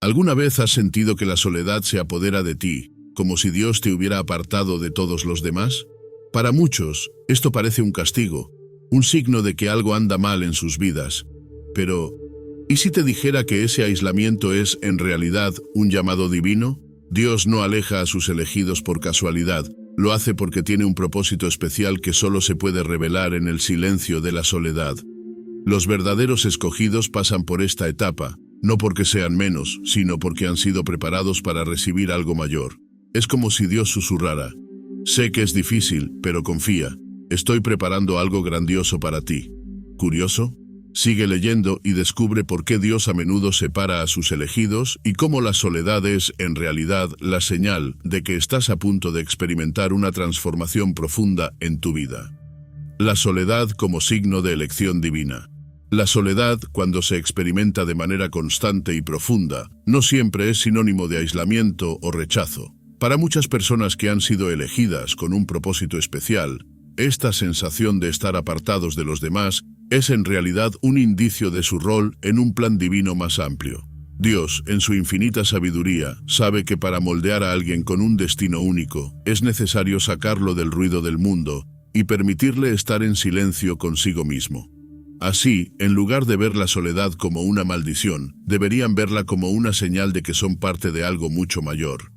¿Alguna vez has sentido que la soledad se apodera de ti, como si Dios te hubiera apartado de todos los demás? Para muchos, esto parece un castigo, un signo de que algo anda mal en sus vidas. Pero, ¿y si te dijera que ese aislamiento es, en realidad, un llamado divino? Dios no aleja a sus elegidos por casualidad, lo hace porque tiene un propósito especial que solo se puede revelar en el silencio de la soledad. Los verdaderos escogidos pasan por esta etapa, no porque sean menos, sino porque han sido preparados para recibir algo mayor. Es como si Dios susurrara: sé que es difícil, pero confía, estoy preparando algo grandioso para ti. ¿Curioso? Sigue leyendo y descubre por qué Dios a menudo separa a sus elegidos y cómo la soledad es, en realidad, la señal de que estás a punto de experimentar una transformación profunda en tu vida. La soledad como signo de elección divina. La soledad, cuando se experimenta de manera constante y profunda, no siempre es sinónimo de aislamiento o rechazo. Para muchas personas que han sido elegidas con un propósito especial, esta sensación de estar apartados de los demás es en realidad un indicio de su rol en un plan divino más amplio. Dios, en su infinita sabiduría, sabe que para moldear a alguien con un destino único, es necesario sacarlo del ruido del mundo y permitirle estar en silencio consigo mismo. Así, en lugar de ver la soledad como una maldición, deberían verla como una señal de que son parte de algo mucho mayor.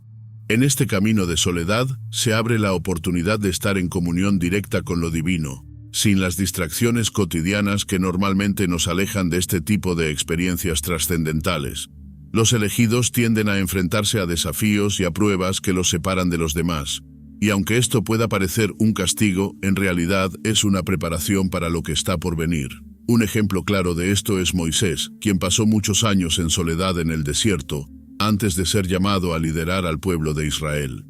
En este camino de soledad, se abre la oportunidad de estar en comunión directa con lo divino, sin las distracciones cotidianas que normalmente nos alejan de este tipo de experiencias trascendentales. Los elegidos tienden a enfrentarse a desafíos y a pruebas que los separan de los demás, y aunque esto pueda parecer un castigo, en realidad es una preparación para lo que está por venir. Un ejemplo claro de esto es Moisés, quien pasó muchos años en soledad en el desierto, antes de ser llamado a liderar al pueblo de Israel.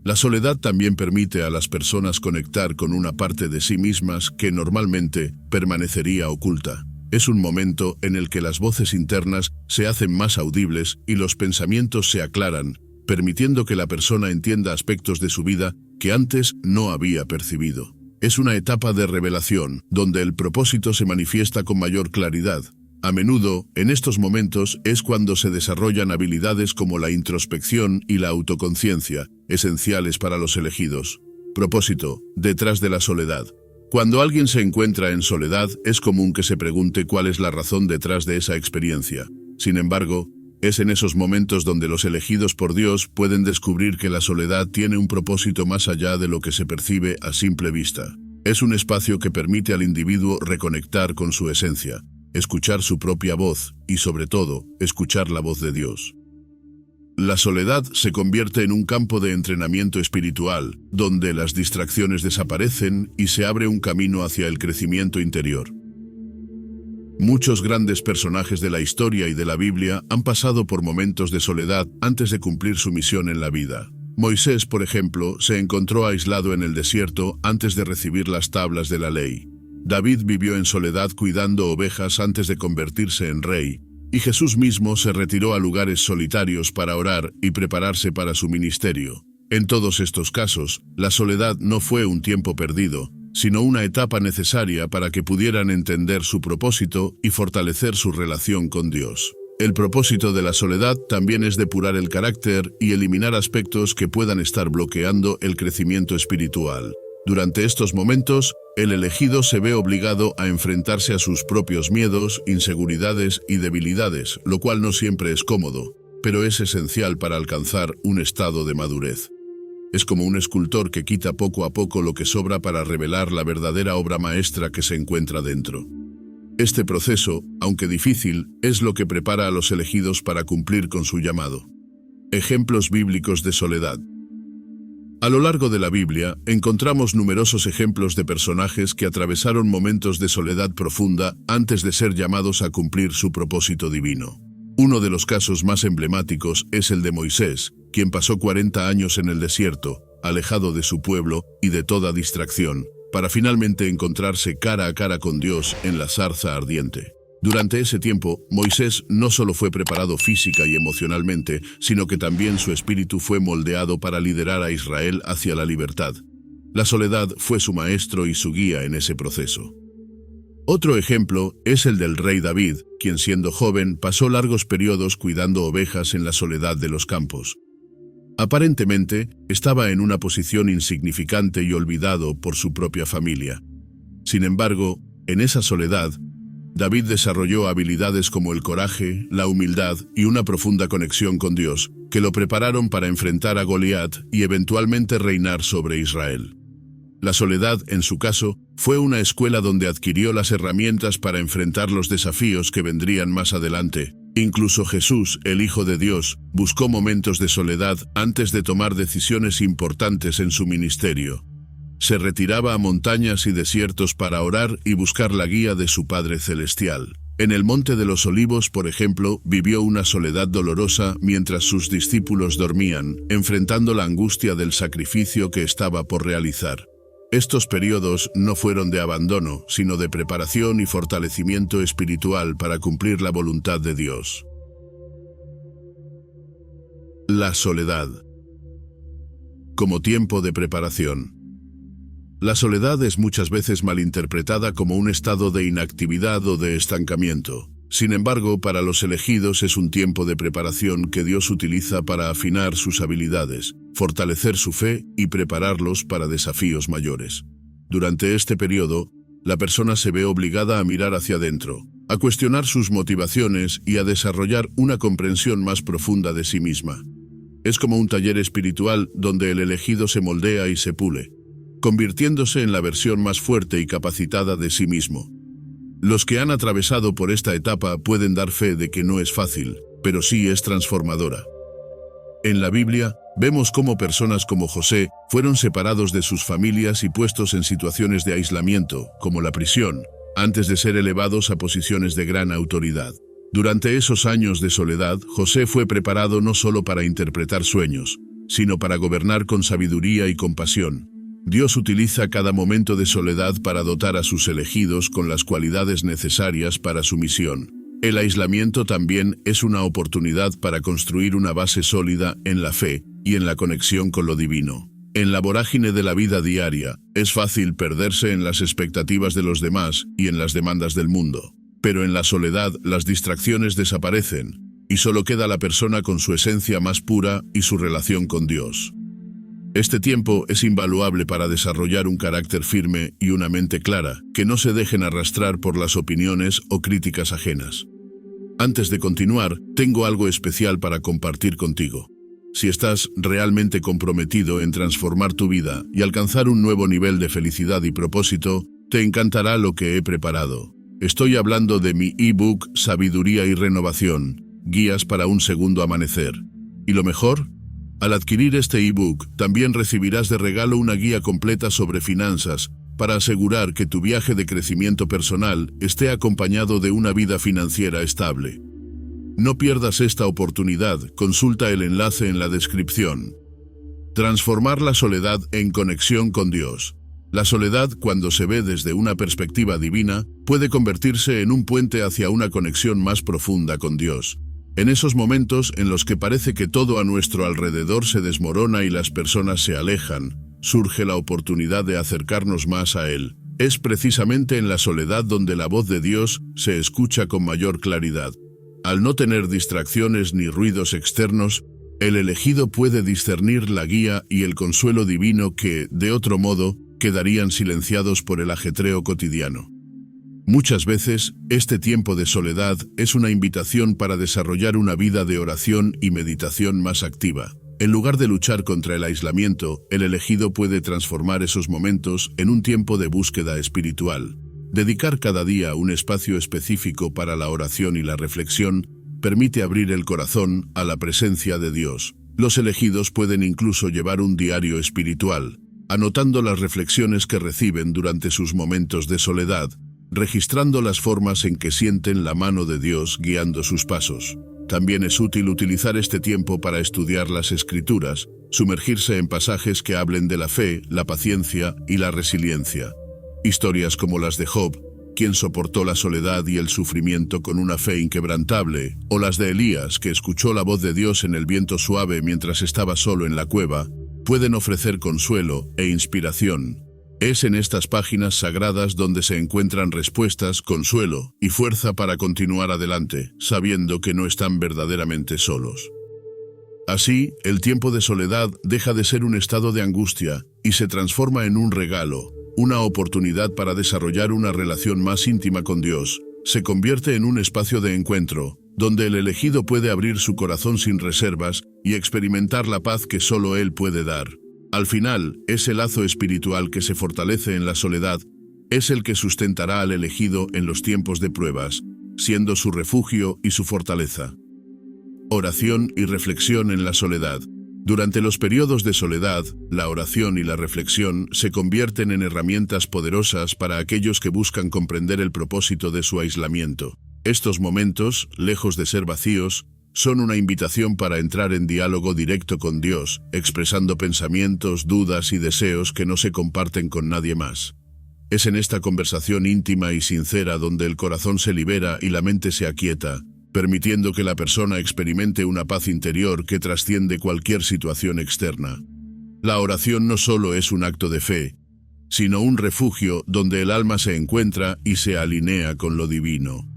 La soledad también permite a las personas conectar con una parte de sí mismas que normalmente permanecería oculta. Es un momento en el que las voces internas se hacen más audibles y los pensamientos se aclaran, permitiendo que la persona entienda aspectos de su vida que antes no había percibido. Es una etapa de revelación, donde el propósito se manifiesta con mayor claridad. A menudo, en estos momentos, es cuando se desarrollan habilidades como la introspección y la autoconciencia, esenciales para los elegidos. Propósito: detrás de la soledad. Cuando alguien se encuentra en soledad, es común que se pregunte cuál es la razón detrás de esa experiencia. Sin embargo, es en esos momentos donde los elegidos por Dios pueden descubrir que la soledad tiene un propósito más allá de lo que se percibe a simple vista. Es un espacio que permite al individuo reconectar con su esencia, escuchar su propia voz y, sobre todo, escuchar la voz de Dios. La soledad se convierte en un campo de entrenamiento espiritual, donde las distracciones desaparecen y se abre un camino hacia el crecimiento interior. Muchos grandes personajes de la historia y de la Biblia han pasado por momentos de soledad antes de cumplir su misión en la vida. Moisés, por ejemplo, se encontró aislado en el desierto antes de recibir las tablas de la ley. David vivió en soledad cuidando ovejas antes de convertirse en rey, y Jesús mismo se retiró a lugares solitarios para orar y prepararse para su ministerio. En todos estos casos, la soledad no fue un tiempo perdido, sino una etapa necesaria para que pudieran entender su propósito y fortalecer su relación con Dios. El propósito de la soledad también es depurar el carácter y eliminar aspectos que puedan estar bloqueando el crecimiento espiritual. Durante estos momentos, el elegido se ve obligado a enfrentarse a sus propios miedos, inseguridades y debilidades, lo cual no siempre es cómodo, pero es esencial para alcanzar un estado de madurez. Es como un escultor que quita poco a poco lo que sobra para revelar la verdadera obra maestra que se encuentra dentro. Este proceso, aunque difícil, es lo que prepara a los elegidos para cumplir con su llamado. Ejemplos bíblicos de soledad. A lo largo de la Biblia, encontramos numerosos ejemplos de personajes que atravesaron momentos de soledad profunda antes de ser llamados a cumplir su propósito divino. Uno de los casos más emblemáticos es el de Moisés, quien pasó 40 años en el desierto, alejado de su pueblo y de toda distracción, para finalmente encontrarse cara a cara con Dios en la zarza ardiente. Durante ese tiempo, Moisés no solo fue preparado física y emocionalmente, sino que también su espíritu fue moldeado para liderar a Israel hacia la libertad. La soledad fue su maestro y su guía en ese proceso. Otro ejemplo es el del rey David, quien siendo joven pasó largos periodos cuidando ovejas en la soledad de los campos. Aparentemente, estaba en una posición insignificante y olvidado por su propia familia. Sin embargo, en esa soledad, David desarrolló habilidades como el coraje, la humildad y una profunda conexión con Dios, que lo prepararon para enfrentar a Goliat y eventualmente reinar sobre Israel. La soledad, en su caso, fue una escuela donde adquirió las herramientas para enfrentar los desafíos que vendrían más adelante. Incluso Jesús, el Hijo de Dios, buscó momentos de soledad antes de tomar decisiones importantes en su ministerio. Se retiraba a montañas y desiertos para orar y buscar la guía de su Padre Celestial. En el Monte de los Olivos, por ejemplo, vivió una soledad dolorosa mientras sus discípulos dormían, enfrentando la angustia del sacrificio que estaba por realizar. Estos periodos no fueron de abandono, sino de preparación y fortalecimiento espiritual para cumplir la voluntad de Dios. La soledad como tiempo de preparación. La soledad es muchas veces malinterpretada como un estado de inactividad o de estancamiento. Sin embargo, para los elegidos es un tiempo de preparación que Dios utiliza para afinar sus habilidades, fortalecer su fe y prepararlos para desafíos mayores. Durante este periodo, la persona se ve obligada a mirar hacia adentro, a cuestionar sus motivaciones y a desarrollar una comprensión más profunda de sí misma. Es como un taller espiritual donde el elegido se moldea y se pule, convirtiéndose en la versión más fuerte y capacitada de sí mismo. Los que han atravesado por esta etapa pueden dar fe de que no es fácil, pero sí es transformadora. En la Biblia, vemos cómo personas como José fueron separados de sus familias y puestos en situaciones de aislamiento, como la prisión, antes de ser elevados a posiciones de gran autoridad. Durante esos años de soledad, José fue preparado no solo para interpretar sueños, sino para gobernar con sabiduría y compasión. Dios utiliza cada momento de soledad para dotar a sus elegidos con las cualidades necesarias para su misión. El aislamiento también es una oportunidad para construir una base sólida en la fe y en la conexión con lo divino. En la vorágine de la vida diaria, es fácil perderse en las expectativas de los demás y en las demandas del mundo. Pero en la soledad, las distracciones desaparecen, y solo queda la persona con su esencia más pura y su relación con Dios. Este tiempo es invaluable para desarrollar un carácter firme y una mente clara, que no se dejen arrastrar por las opiniones o críticas ajenas. Antes de continuar, tengo algo especial para compartir contigo. Si estás realmente comprometido en transformar tu vida y alcanzar un nuevo nivel de felicidad y propósito, te encantará lo que he preparado. Estoy hablando de mi ebook Sabiduría y Renovación, Guías para un Segundo Amanecer. ¿Y lo mejor? Al adquirir este ebook, también recibirás de regalo una guía completa sobre finanzas para asegurar que tu viaje de crecimiento personal esté acompañado de una vida financiera estable. No pierdas esta oportunidad, consulta el enlace en la descripción. Transformar la soledad en conexión con Dios. La soledad, cuando se ve desde una perspectiva divina, puede convertirse en un puente hacia una conexión más profunda con Dios. En esos momentos en los que parece que todo a nuestro alrededor se desmorona y las personas se alejan, surge la oportunidad de acercarnos más a Él. Es precisamente en la soledad donde la voz de Dios se escucha con mayor claridad. Al no tener distracciones ni ruidos externos, el elegido puede discernir la guía y el consuelo divino que, de otro modo, quedarían silenciados por el ajetreo cotidiano. Muchas veces, este tiempo de soledad es una invitación para desarrollar una vida de oración y meditación más activa. En lugar de luchar contra el aislamiento, el elegido puede transformar esos momentos en un tiempo de búsqueda espiritual. Dedicar cada día un espacio específico para la oración y la reflexión permite abrir el corazón a la presencia de Dios. Los elegidos pueden incluso llevar un diario espiritual, anotando las reflexiones que reciben durante sus momentos de soledad, registrando las formas en que sienten la mano de Dios guiando sus pasos. También es útil utilizar este tiempo para estudiar las Escrituras, sumergirse en pasajes que hablen de la fe, la paciencia y la resiliencia. Historias como las de Job, quien soportó la soledad y el sufrimiento con una fe inquebrantable, o las de Elías, que escuchó la voz de Dios en el viento suave mientras estaba solo en la cueva, pueden ofrecer consuelo e inspiración. Es en estas páginas sagradas donde se encuentran respuestas, consuelo y fuerza para continuar adelante, sabiendo que no están verdaderamente solos. Así, el tiempo de soledad deja de ser un estado de angustia y se transforma en un regalo, una oportunidad para desarrollar una relación más íntima con Dios. Se convierte en un espacio de encuentro, donde el elegido puede abrir su corazón sin reservas y experimentar la paz que solo Él puede dar. Al final, ese lazo espiritual que se fortalece en la soledad es el que sustentará al elegido en los tiempos de pruebas, siendo su refugio y su fortaleza. Oración y reflexión en la soledad. Durante los periodos de soledad, la oración y la reflexión se convierten en herramientas poderosas para aquellos que buscan comprender el propósito de su aislamiento. Estos momentos, lejos de ser vacíos, son una invitación para entrar en diálogo directo con Dios, expresando pensamientos, dudas y deseos que no se comparten con nadie más. Es en esta conversación íntima y sincera donde el corazón se libera y la mente se aquieta, permitiendo que la persona experimente una paz interior que trasciende cualquier situación externa. La oración no solo es un acto de fe, sino un refugio donde el alma se encuentra y se alinea con lo divino.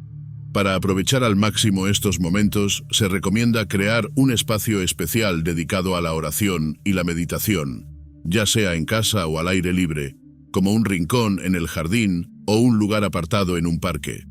Para aprovechar al máximo estos momentos, se recomienda crear un espacio especial dedicado a la oración y la meditación, ya sea en casa o al aire libre, como un rincón en el jardín o un lugar apartado en un parque.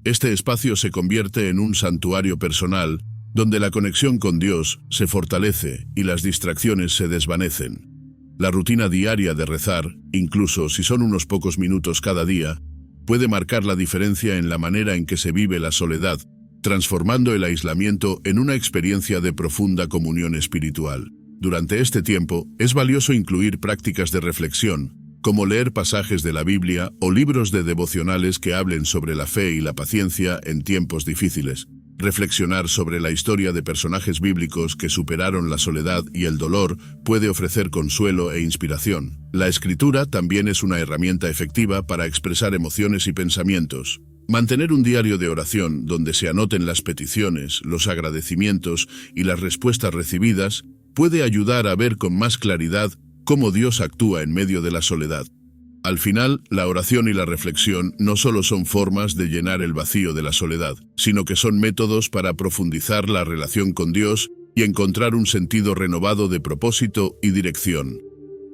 Este espacio se convierte en un santuario personal, donde la conexión con Dios se fortalece y las distracciones se desvanecen. La rutina diaria de rezar, incluso si son unos pocos minutos cada día, puede marcar la diferencia en la manera en que se vive la soledad, transformando el aislamiento en una experiencia de profunda comunión espiritual. Durante este tiempo, es valioso incluir prácticas de reflexión, como leer pasajes de la Biblia o libros de devocionales que hablen sobre la fe y la paciencia en tiempos difíciles. Reflexionar sobre la historia de personajes bíblicos que superaron la soledad y el dolor puede ofrecer consuelo e inspiración. La escritura también es una herramienta efectiva para expresar emociones y pensamientos. Mantener un diario de oración donde se anoten las peticiones, los agradecimientos y las respuestas recibidas puede ayudar a ver con más claridad cómo Dios actúa en medio de la soledad. Al final, la oración y la reflexión no solo son formas de llenar el vacío de la soledad, sino que son métodos para profundizar la relación con Dios y encontrar un sentido renovado de propósito y dirección.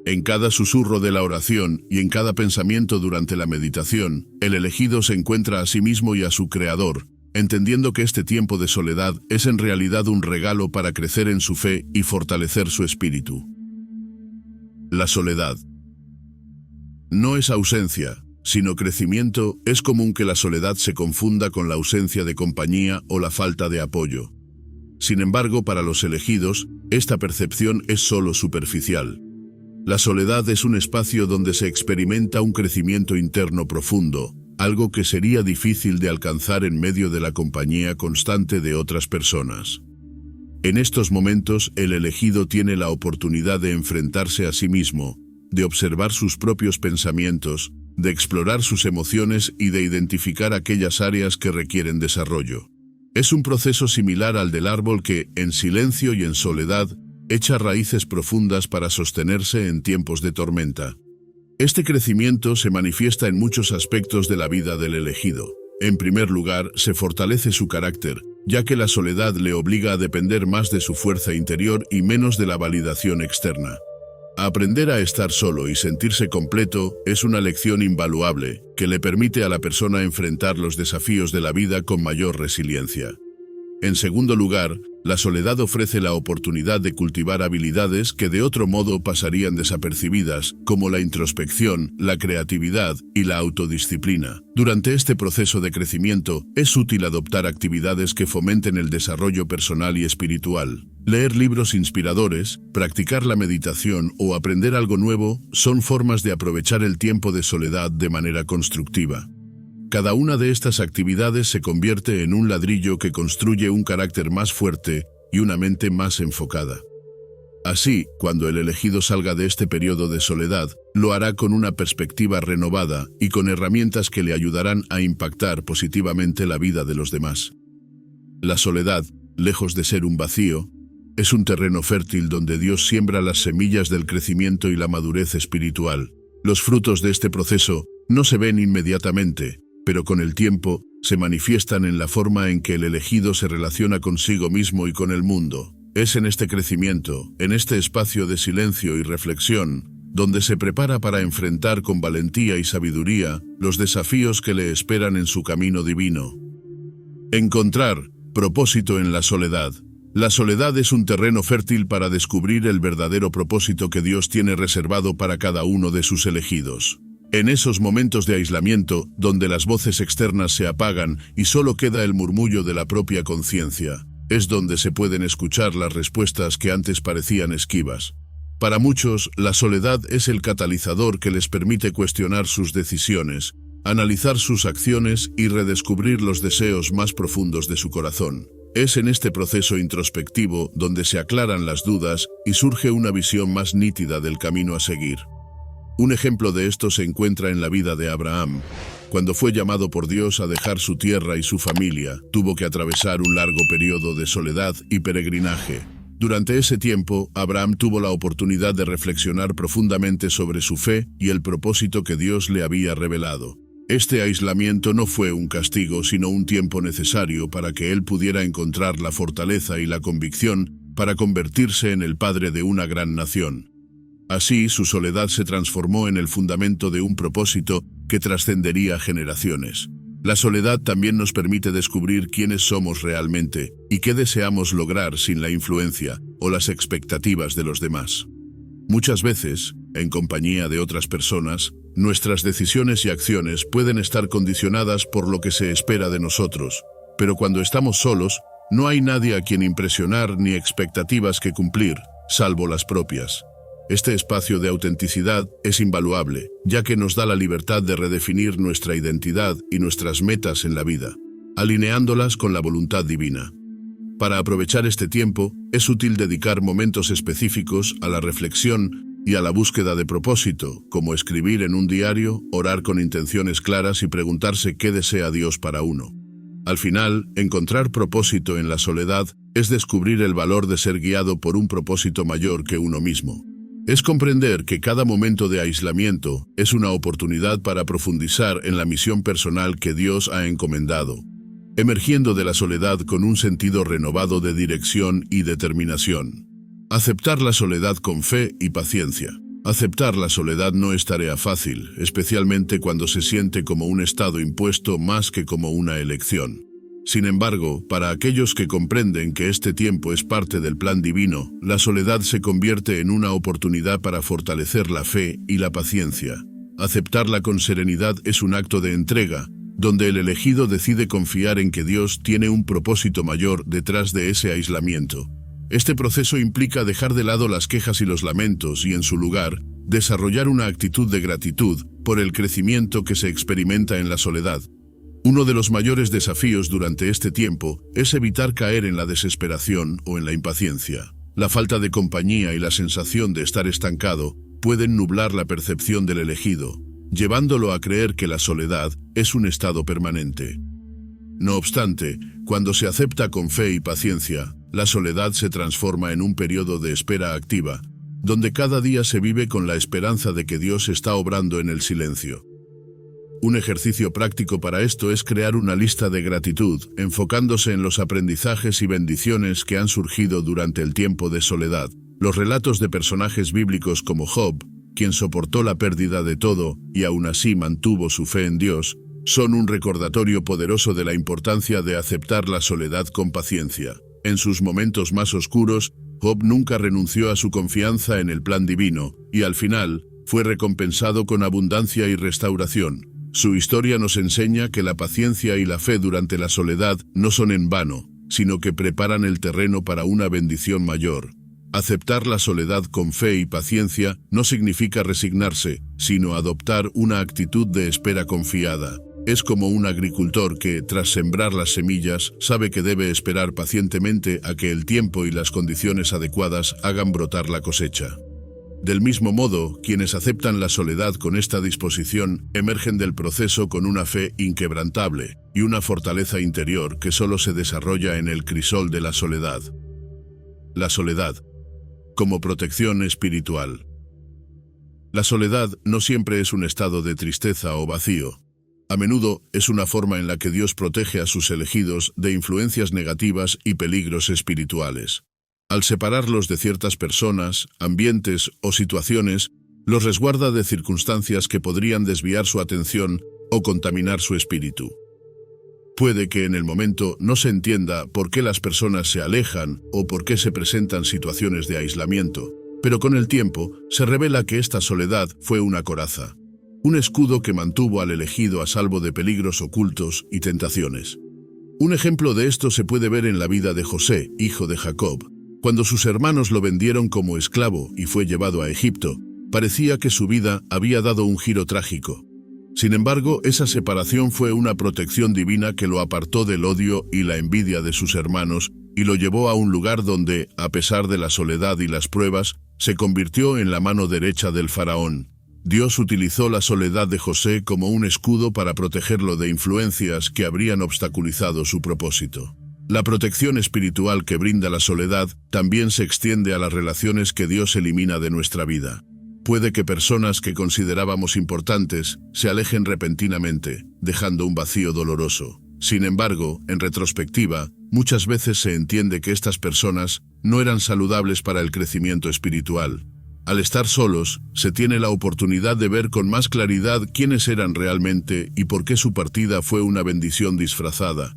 En cada susurro de la oración y en cada pensamiento durante la meditación, el elegido se encuentra a sí mismo y a su Creador, entendiendo que este tiempo de soledad es en realidad un regalo para crecer en su fe y fortalecer su espíritu. La soledad no es ausencia, sino crecimiento. Es común que la soledad se confunda con la ausencia de compañía o la falta de apoyo. Sin embargo, para los elegidos, esta percepción es solo superficial. La soledad es un espacio donde se experimenta un crecimiento interno profundo, algo que sería difícil de alcanzar en medio de la compañía constante de otras personas. En estos momentos, el elegido tiene la oportunidad de enfrentarse a sí mismo, de observar sus propios pensamientos, de explorar sus emociones y de identificar aquellas áreas que requieren desarrollo. Es un proceso similar al del árbol que, en silencio y en soledad, echa raíces profundas para sostenerse en tiempos de tormenta. Este crecimiento se manifiesta en muchos aspectos de la vida del elegido. En primer lugar, se fortalece su carácter, ya que la soledad le obliga a depender más de su fuerza interior y menos de la validación externa. Aprender a estar solo y sentirse completo es una lección invaluable que le permite a la persona enfrentar los desafíos de la vida con mayor resiliencia. En segundo lugar, la soledad ofrece la oportunidad de cultivar habilidades que de otro modo pasarían desapercibidas, como la introspección, la creatividad y la autodisciplina. Durante este proceso de crecimiento, es útil adoptar actividades que fomenten el desarrollo personal y espiritual. Leer libros inspiradores, practicar la meditación o aprender algo nuevo son formas de aprovechar el tiempo de soledad de manera constructiva. Cada una de estas actividades se convierte en un ladrillo que construye un carácter más fuerte y una mente más enfocada. Así, cuando el elegido salga de este periodo de soledad, lo hará con una perspectiva renovada y con herramientas que le ayudarán a impactar positivamente la vida de los demás. La soledad, lejos de ser un vacío, es un terreno fértil donde Dios siembra las semillas del crecimiento y la madurez espiritual. Los frutos de este proceso no se ven inmediatamente, pero con el tiempo se manifiestan en la forma en que el elegido se relaciona consigo mismo y con el mundo. Es en este crecimiento, en este espacio de silencio y reflexión, donde se prepara para enfrentar con valentía y sabiduría los desafíos que le esperan en su camino divino. Encontrar propósito en la soledad. La soledad es un terreno fértil para descubrir el verdadero propósito que Dios tiene reservado para cada uno de sus elegidos. En esos momentos de aislamiento, donde las voces externas se apagan y solo queda el murmullo de la propia conciencia, es donde se pueden escuchar las respuestas que antes parecían esquivas. Para muchos, la soledad es el catalizador que les permite cuestionar sus decisiones, analizar sus acciones y redescubrir los deseos más profundos de su corazón. Es en este proceso introspectivo donde se aclaran las dudas y surge una visión más nítida del camino a seguir. Un ejemplo de esto se encuentra en la vida de Abraham. Cuando fue llamado por Dios a dejar su tierra y su familia, tuvo que atravesar un largo periodo de soledad y peregrinaje. Durante ese tiempo, Abraham tuvo la oportunidad de reflexionar profundamente sobre su fe y el propósito que Dios le había revelado. Este aislamiento no fue un castigo, sino un tiempo necesario para que él pudiera encontrar la fortaleza y la convicción para convertirse en el padre de una gran nación. Así, su soledad se transformó en el fundamento de un propósito que trascendería generaciones. La soledad también nos permite descubrir quiénes somos realmente y qué deseamos lograr sin la influencia o las expectativas de los demás. Muchas veces, en compañía de otras personas, nuestras decisiones y acciones pueden estar condicionadas por lo que se espera de nosotros, pero cuando estamos solos, no hay nadie a quien impresionar ni expectativas que cumplir, salvo las propias. Este espacio de autenticidad es invaluable, ya que nos da la libertad de redefinir nuestra identidad y nuestras metas en la vida, alineándolas con la voluntad divina. Para aprovechar este tiempo, es útil dedicar momentos específicos a la reflexión y a la búsqueda de propósito, como escribir en un diario, orar con intenciones claras y preguntarse qué desea Dios para uno. Al final, encontrar propósito en la soledad es descubrir el valor de ser guiado por un propósito mayor que uno mismo. Es comprender que cada momento de aislamiento es una oportunidad para profundizar en la misión personal que Dios ha encomendado, emergiendo de la soledad con un sentido renovado de dirección y determinación. Aceptar la soledad con fe y paciencia. Aceptar la soledad no es tarea fácil, especialmente cuando se siente como un estado impuesto más que como una elección. Sin embargo, para aquellos que comprenden que este tiempo es parte del plan divino, la soledad se convierte en una oportunidad para fortalecer la fe y la paciencia. Aceptarla con serenidad es un acto de entrega, donde el elegido decide confiar en que Dios tiene un propósito mayor detrás de ese aislamiento. Este proceso implica dejar de lado las quejas y los lamentos y, en su lugar, desarrollar una actitud de gratitud por el crecimiento que se experimenta en la soledad. Uno de los mayores desafíos durante este tiempo es evitar caer en la desesperación o en la impaciencia. La falta de compañía y la sensación de estar estancado pueden nublar la percepción del elegido, llevándolo a creer que la soledad es un estado permanente. No obstante, cuando se acepta con fe y paciencia, la soledad se transforma en un periodo de espera activa, donde cada día se vive con la esperanza de que Dios está obrando en el silencio. Un ejercicio práctico para esto es crear una lista de gratitud, enfocándose en los aprendizajes y bendiciones que han surgido durante el tiempo de soledad. Los relatos de personajes bíblicos como Job, quien soportó la pérdida de todo y aún así mantuvo su fe en Dios, son un recordatorio poderoso de la importancia de aceptar la soledad con paciencia. En sus momentos más oscuros, Job nunca renunció a su confianza en el plan divino, y al final, fue recompensado con abundancia y restauración. Su historia nos enseña que la paciencia y la fe durante la soledad no son en vano, sino que preparan el terreno para una bendición mayor. Aceptar la soledad con fe y paciencia no significa resignarse, sino adoptar una actitud de espera confiada. Es como un agricultor que, tras sembrar las semillas, sabe que debe esperar pacientemente a que el tiempo y las condiciones adecuadas hagan brotar la cosecha. Del mismo modo, quienes aceptan la soledad con esta disposición emergen del proceso con una fe inquebrantable y una fortaleza interior que solo se desarrolla en el crisol de la soledad. La soledad, como protección espiritual. La soledad no siempre es un estado de tristeza o vacío. A menudo es una forma en la que Dios protege a sus elegidos de influencias negativas y peligros espirituales. Al separarlos de ciertas personas, ambientes o situaciones, los resguarda de circunstancias que podrían desviar su atención o contaminar su espíritu. Puede que en el momento no se entienda por qué las personas se alejan o por qué se presentan situaciones de aislamiento, pero con el tiempo se revela que esta soledad fue una coraza, un escudo que mantuvo al elegido a salvo de peligros ocultos y tentaciones. Un ejemplo de esto se puede ver en la vida de José, hijo de Jacob. Cuando sus hermanos lo vendieron como esclavo y fue llevado a Egipto, parecía que su vida había dado un giro trágico. Sin embargo, esa separación fue una protección divina que lo apartó del odio y la envidia de sus hermanos y lo llevó a un lugar donde, a pesar de la soledad y las pruebas, se convirtió en la mano derecha del faraón. Dios utilizó la soledad de José como un escudo para protegerlo de influencias que habrían obstaculizado su propósito. La protección espiritual que brinda la soledad también se extiende a las relaciones que Dios elimina de nuestra vida. Puede que personas que considerábamos importantes se alejen repentinamente, dejando un vacío doloroso. Sin embargo, en retrospectiva, muchas veces se entiende que estas personas no eran saludables para el crecimiento espiritual. Al estar solos, se tiene la oportunidad de ver con más claridad quiénes eran realmente y por qué su partida fue una bendición disfrazada.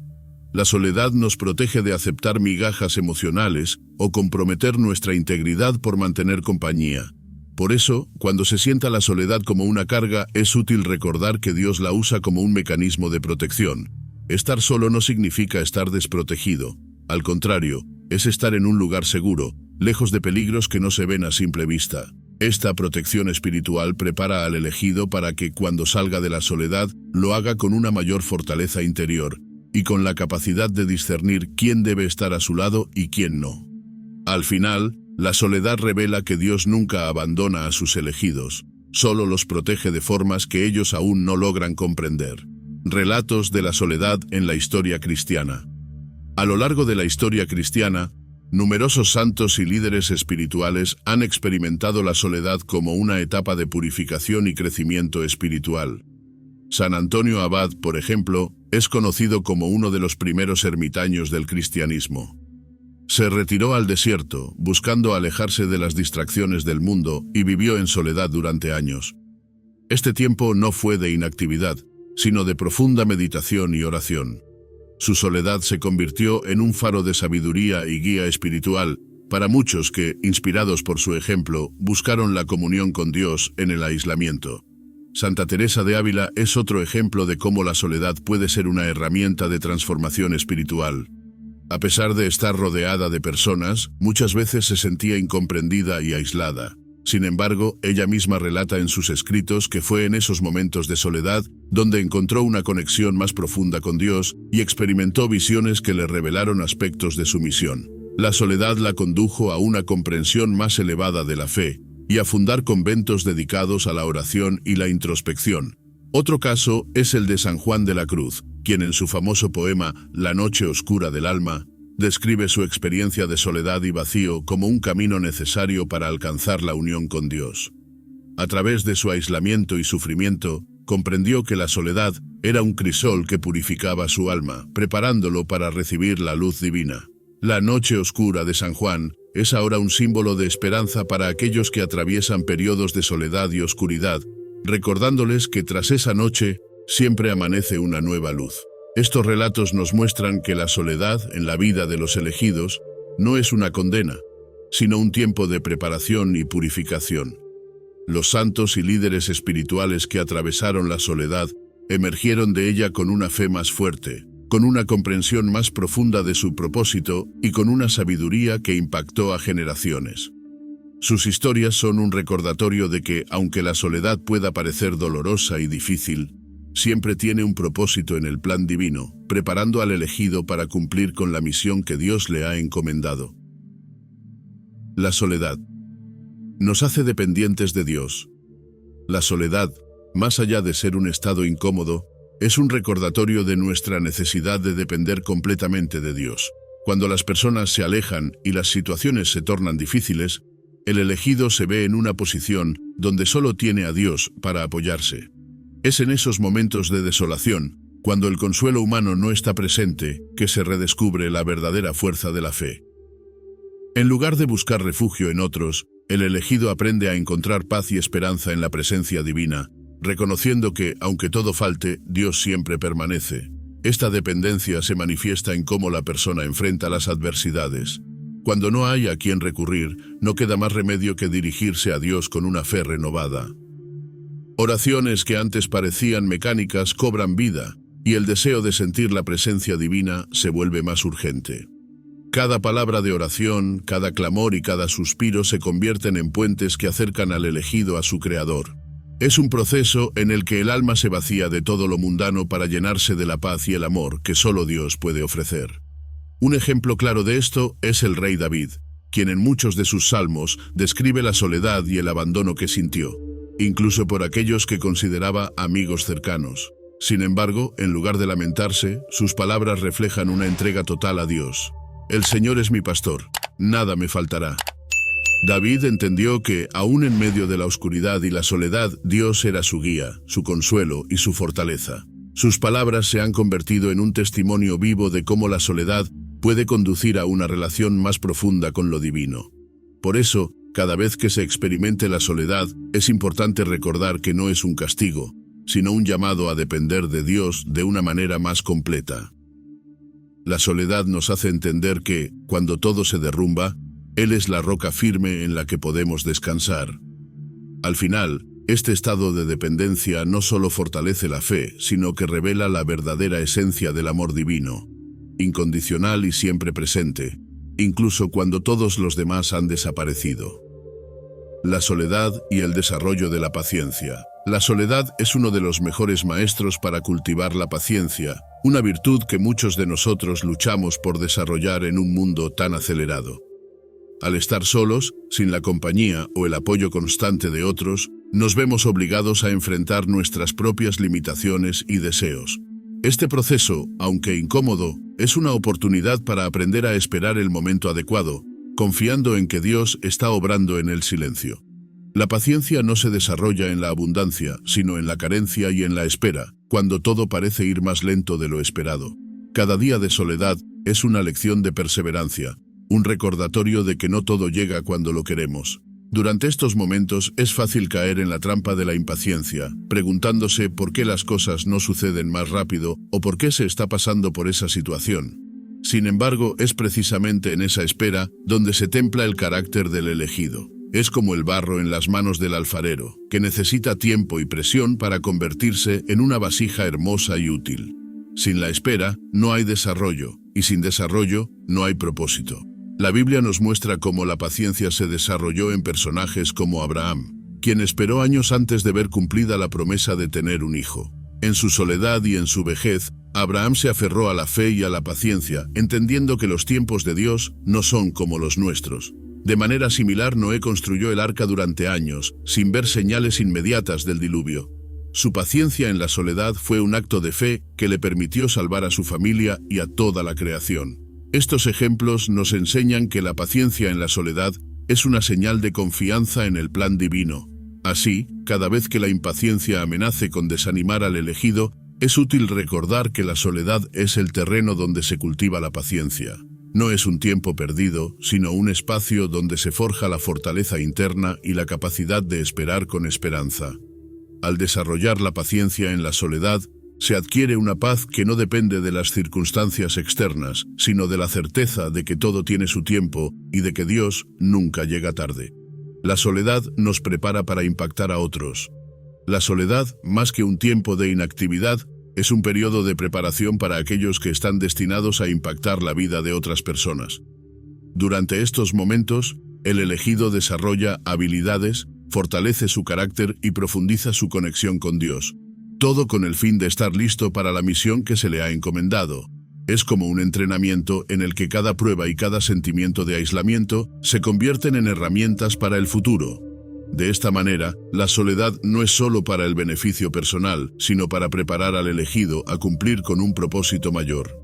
La soledad nos protege de aceptar migajas emocionales o comprometer nuestra integridad por mantener compañía. Por eso, cuando se sienta la soledad como una carga, es útil recordar que Dios la usa como un mecanismo de protección. Estar solo no significa estar desprotegido. Al contrario, es estar en un lugar seguro, lejos de peligros que no se ven a simple vista. Esta protección espiritual prepara al elegido para que, cuando salga de la soledad, lo haga con una mayor fortaleza interior y con la capacidad de discernir quién debe estar a su lado y quién no. Al final, la soledad revela que Dios nunca abandona a sus elegidos, solo los protege de formas que ellos aún no logran comprender. Relatos de la soledad en la historia cristiana. A lo largo de la historia cristiana, numerosos santos y líderes espirituales han experimentado la soledad como una etapa de purificación y crecimiento espiritual. San Antonio Abad, por ejemplo, es conocido como uno de los primeros ermitaños del cristianismo. Se retiró al desierto, buscando alejarse de las distracciones del mundo, y vivió en soledad durante años. Este tiempo no fue de inactividad, sino de profunda meditación y oración. Su soledad se convirtió en un faro de sabiduría y guía espiritual para muchos que, inspirados por su ejemplo, buscaron la comunión con Dios en el aislamiento. Santa Teresa de Ávila es otro ejemplo de cómo la soledad puede ser una herramienta de transformación espiritual. A pesar de estar rodeada de personas, muchas veces se sentía incomprendida y aislada. Sin embargo, ella misma relata en sus escritos que fue en esos momentos de soledad donde encontró una conexión más profunda con Dios y experimentó visiones que le revelaron aspectos de su misión. La soledad la condujo a una comprensión más elevada de la fe y a fundar conventos dedicados a la oración y la introspección. Otro caso es el de San Juan de la Cruz, quien en su famoso poema La noche oscura del alma describe su experiencia de soledad y vacío como un camino necesario para alcanzar la unión con Dios. A través de su aislamiento y sufrimiento, comprendió que la soledad era un crisol que purificaba su alma, preparándolo para recibir la luz divina. La noche oscura de San Juan es ahora un símbolo de esperanza para aquellos que atraviesan periodos de soledad y oscuridad, recordándoles que tras esa noche siempre amanece una nueva luz. Estos relatos nos muestran que la soledad en la vida de los elegidos no es una condena, sino un tiempo de preparación y purificación. Los santos y líderes espirituales que atravesaron la soledad emergieron de ella con una fe más fuerte, con una comprensión más profunda de su propósito y con una sabiduría que impactó a generaciones. Sus historias son un recordatorio de que, aunque la soledad pueda parecer dolorosa y difícil, siempre tiene un propósito en el plan divino, preparando al elegido para cumplir con la misión que Dios le ha encomendado. La soledad nos hace dependientes de Dios. La soledad, más allá de ser un estado incómodo, es un recordatorio de nuestra necesidad de depender completamente de Dios. Cuando las personas se alejan y las situaciones se tornan difíciles, el elegido se ve en una posición donde solo tiene a Dios para apoyarse. Es en esos momentos de desolación, cuando el consuelo humano no está presente, que se redescubre la verdadera fuerza de la fe. En lugar de buscar refugio en otros, el elegido aprende a encontrar paz y esperanza en la presencia divina, reconociendo que, aunque todo falte, Dios siempre permanece. Esta dependencia se manifiesta en cómo la persona enfrenta las adversidades. Cuando no hay a quien recurrir, no queda más remedio que dirigirse a Dios con una fe renovada. Oraciones que antes parecían mecánicas cobran vida, y el deseo de sentir la presencia divina se vuelve más urgente. Cada palabra de oración, cada clamor y cada suspiro se convierten en puentes que acercan al elegido a su Creador. Es un proceso en el que el alma se vacía de todo lo mundano para llenarse de la paz y el amor que solo Dios puede ofrecer. Un ejemplo claro de esto es el rey David, quien en muchos de sus salmos describe la soledad y el abandono que sintió, incluso por aquellos que consideraba amigos cercanos. Sin embargo, en lugar de lamentarse, sus palabras reflejan una entrega total a Dios. El Señor es mi pastor, nada me faltará. David entendió que, aún en medio de la oscuridad y la soledad, Dios era su guía, su consuelo y su fortaleza. Sus palabras se han convertido en un testimonio vivo de cómo la soledad puede conducir a una relación más profunda con lo divino. Por eso, cada vez que se experimente la soledad, es importante recordar que no es un castigo, sino un llamado a depender de Dios de una manera más completa. La soledad nos hace entender que, cuando todo se derrumba, Él es la roca firme en la que podemos descansar. Al final, este estado de dependencia no solo fortalece la fe, sino que revela la verdadera esencia del amor divino, incondicional y siempre presente, incluso cuando todos los demás han desaparecido. La soledad y el desarrollo de la paciencia. La soledad es uno de los mejores maestros para cultivar la paciencia, una virtud que muchos de nosotros luchamos por desarrollar en un mundo tan acelerado. Al estar solos, sin la compañía o el apoyo constante de otros, nos vemos obligados a enfrentar nuestras propias limitaciones y deseos. Este proceso, aunque incómodo, es una oportunidad para aprender a esperar el momento adecuado, confiando en que Dios está obrando en el silencio. La paciencia no se desarrolla en la abundancia, sino en la carencia y en la espera, cuando todo parece ir más lento de lo esperado. Cada día de soledad es una lección de perseverancia, un recordatorio de que no todo llega cuando lo queremos. Durante estos momentos es fácil caer en la trampa de la impaciencia, preguntándose por qué las cosas no suceden más rápido o por qué se está pasando por esa situación. Sin embargo, es precisamente en esa espera donde se templa el carácter del elegido. Es como el barro en las manos del alfarero, que necesita tiempo y presión para convertirse en una vasija hermosa y útil. Sin la espera, no hay desarrollo, y sin desarrollo, no hay propósito. La Biblia nos muestra cómo la paciencia se desarrolló en personajes como Abraham, quien esperó años antes de ver cumplida la promesa de tener un hijo. En su soledad y en su vejez, Abraham se aferró a la fe y a la paciencia, entendiendo que los tiempos de Dios no son como los nuestros. De manera similar, Noé construyó el arca durante años, sin ver señales inmediatas del diluvio. Su paciencia en la soledad fue un acto de fe que le permitió salvar a su familia y a toda la creación. Estos ejemplos nos enseñan que la paciencia en la soledad es una señal de confianza en el plan divino. Así, cada vez que la impaciencia amenace con desanimar al elegido, es útil recordar que la soledad es el terreno donde se cultiva la paciencia. No es un tiempo perdido, sino un espacio donde se forja la fortaleza interna y la capacidad de esperar con esperanza. Al desarrollar la paciencia en la soledad, se adquiere una paz que no depende de las circunstancias externas, sino de la certeza de que todo tiene su tiempo y de que Dios nunca llega tarde. La soledad nos prepara para impactar a otros. La soledad, más que un tiempo de inactividad, es un periodo de preparación para aquellos que están destinados a impactar la vida de otras personas. Durante estos momentos, el elegido desarrolla habilidades, fortalece su carácter y profundiza su conexión con Dios. Todo con el fin de estar listo para la misión que se le ha encomendado. Es como un entrenamiento en el que cada prueba y cada sentimiento de aislamiento se convierten en herramientas para el futuro. De esta manera, la soledad no es solo para el beneficio personal, sino para preparar al elegido a cumplir con un propósito mayor.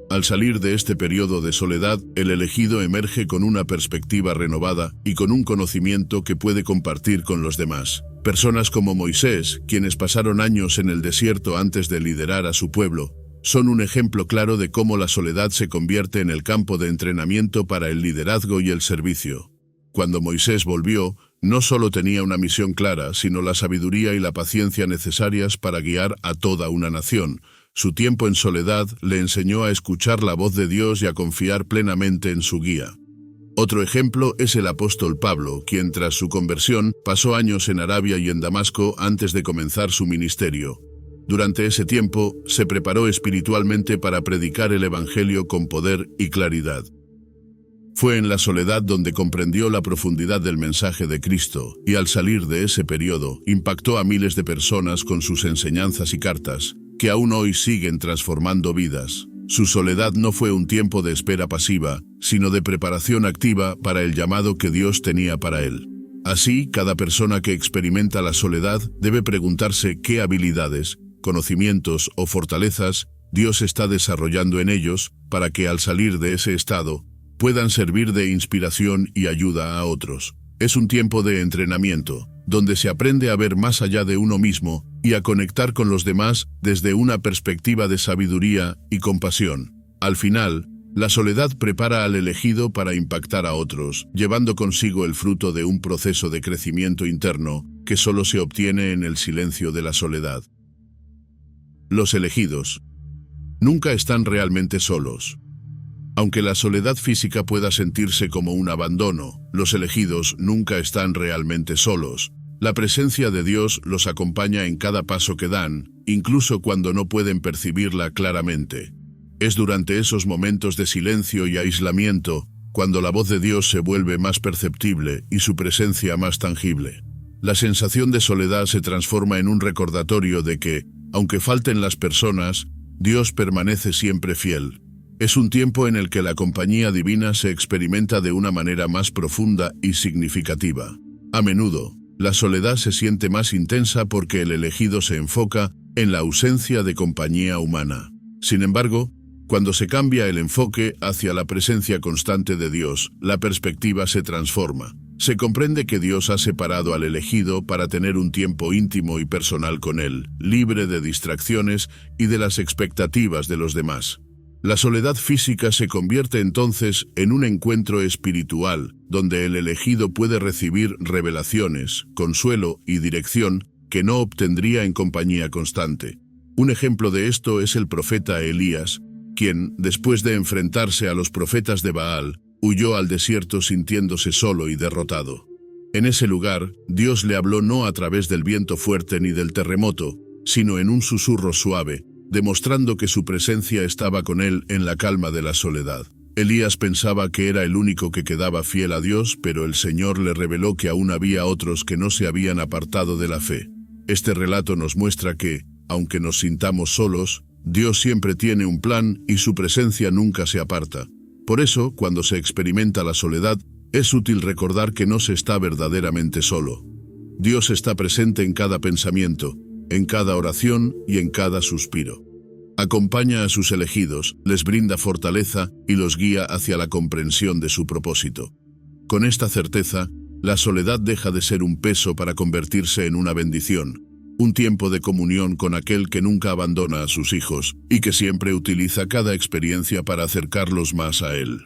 Al salir de este periodo de soledad, el elegido emerge con una perspectiva renovada y con un conocimiento que puede compartir con los demás. Personas como Moisés, quienes pasaron años en el desierto antes de liderar a su pueblo, son un ejemplo claro de cómo la soledad se convierte en el campo de entrenamiento para el liderazgo y el servicio. Cuando Moisés volvió, no solo tenía una misión clara, sino la sabiduría y la paciencia necesarias para guiar a toda una nación. Su tiempo en soledad le enseñó a escuchar la voz de Dios y a confiar plenamente en su guía. Otro ejemplo es el apóstol Pablo, quien tras su conversión pasó años en Arabia y en Damasco antes de comenzar su ministerio. Durante ese tiempo, se preparó espiritualmente para predicar el Evangelio con poder y claridad. Fue en la soledad donde comprendió la profundidad del mensaje de Cristo, y al salir de ese periodo, impactó a miles de personas con sus enseñanzas y cartas, que aún hoy siguen transformando vidas. Su soledad no fue un tiempo de espera pasiva, sino de preparación activa para el llamado que Dios tenía para él. Así, cada persona que experimenta la soledad debe preguntarse qué habilidades, conocimientos o fortalezas Dios está desarrollando en ellos para que al salir de ese estado puedan servir de inspiración y ayuda a otros. Es un tiempo de entrenamiento, donde se aprende a ver más allá de uno mismo y a conectar con los demás desde una perspectiva de sabiduría y compasión. Al final, la soledad prepara al elegido para impactar a otros, llevando consigo el fruto de un proceso de crecimiento interno que solo se obtiene en el silencio de la soledad. Los elegidos nunca están realmente solos. Aunque la soledad física pueda sentirse como un abandono, los elegidos nunca están realmente solos. La presencia de Dios los acompaña en cada paso que dan, incluso cuando no pueden percibirla claramente. Es durante esos momentos de silencio y aislamiento cuando la voz de Dios se vuelve más perceptible y su presencia más tangible. La sensación de soledad se transforma en un recordatorio de que, aunque falten las personas, Dios permanece siempre fiel. Es un tiempo en el que la compañía divina se experimenta de una manera más profunda y significativa. A menudo, la soledad se siente más intensa porque el elegido se enfoca en la ausencia de compañía humana. Sin embargo, cuando se cambia el enfoque hacia la presencia constante de Dios, la perspectiva se transforma. Se comprende que Dios ha separado al elegido para tener un tiempo íntimo y personal con él, libre de distracciones y de las expectativas de los demás. La soledad física se convierte entonces en un encuentro espiritual, donde el elegido puede recibir revelaciones, consuelo y dirección que no obtendría en compañía constante. Un ejemplo de esto es el profeta Elías, quien, después de enfrentarse a los profetas de Baal, huyó al desierto sintiéndose solo y derrotado. En ese lugar, Dios le habló no a través del viento fuerte ni del terremoto, sino en un susurro suave, demostrando que su presencia estaba con él en la calma de la soledad. Elías pensaba que era el único que quedaba fiel a Dios, pero el Señor le reveló que aún había otros que no se habían apartado de la fe. Este relato nos muestra que, aunque nos sintamos solos, Dios siempre tiene un plan y su presencia nunca se aparta. Por eso, cuando se experimenta la soledad, es útil recordar que no se está verdaderamente solo. Dios está presente en cada pensamiento, en cada oración y en cada suspiro. Acompaña a sus elegidos, les brinda fortaleza y los guía hacia la comprensión de su propósito. Con esta certeza, la soledad deja de ser un peso para convertirse en una bendición, un tiempo de comunión con aquel que nunca abandona a sus hijos y que siempre utiliza cada experiencia para acercarlos más a él.